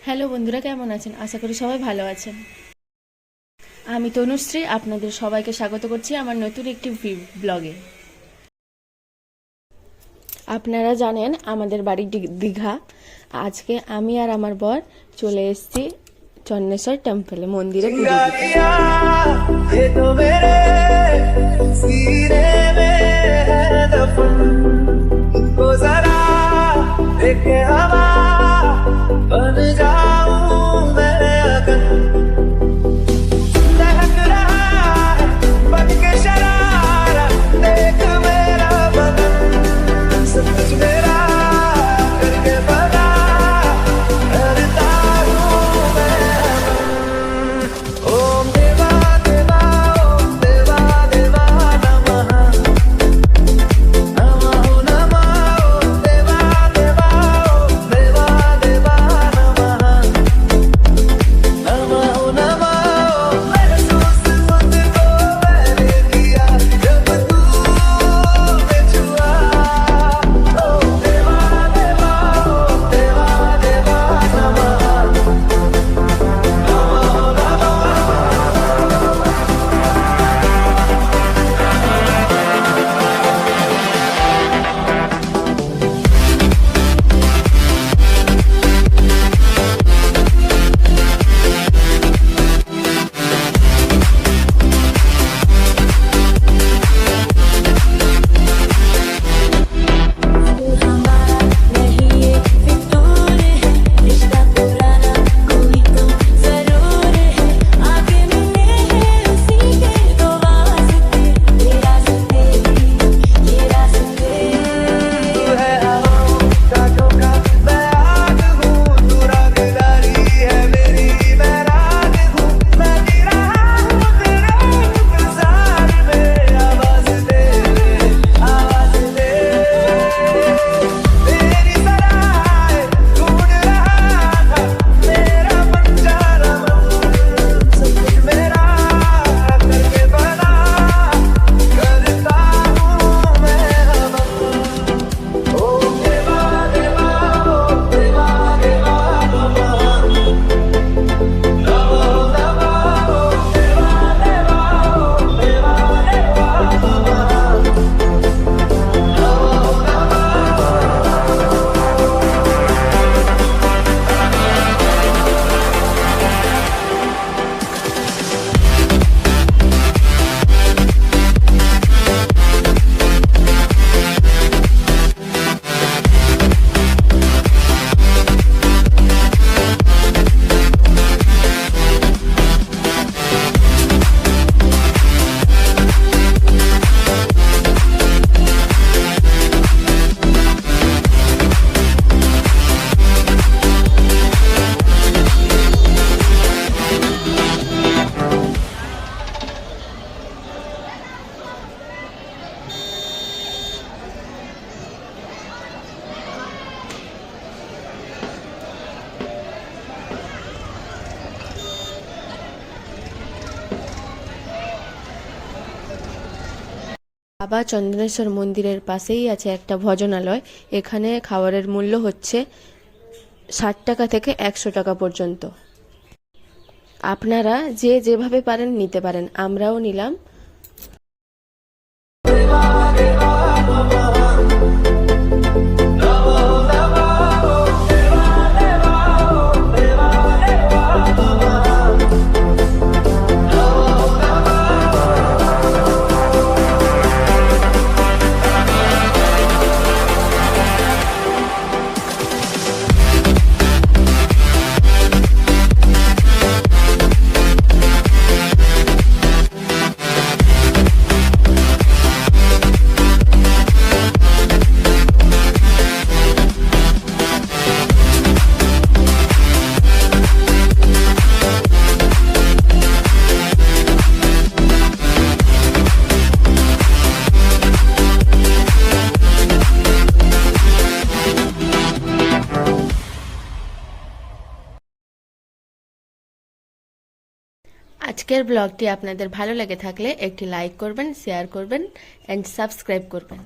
Hello বন্ধুরা, কেমন আছেন? আশা করি সবাই ভালো আছেন। আমি তনুশ্রী, আপনাদের সবাইকে স্বাগত করছি আমার নতুন একটি ব্লগে। আপনারা জানেন আমাদের বাড়ি দীঘা। আজকে আমি আর আমার বর চলে এসেছি চন্নেশ্বর টেম্পলে, মন্দিরে পুজো দিতে। বাবা চন্দনেশ্বর মন্দিরের পাশেই আছে একটা ভজনালয়। এখানে খাবারের মূল্য হচ্ছে 60 টাকা থেকে 100 টাকা পর্যন্ত। আপনারা যে যেভাবে পারেন নিতে পারেন, আমরাও নিলাম। আজকের ব্লগটি আপনাদের ভালো লেগে থাকলে একটি লাইক করবেন, শেয়ার করবেন এন্ড সাবস্ক্রাইব করবেন।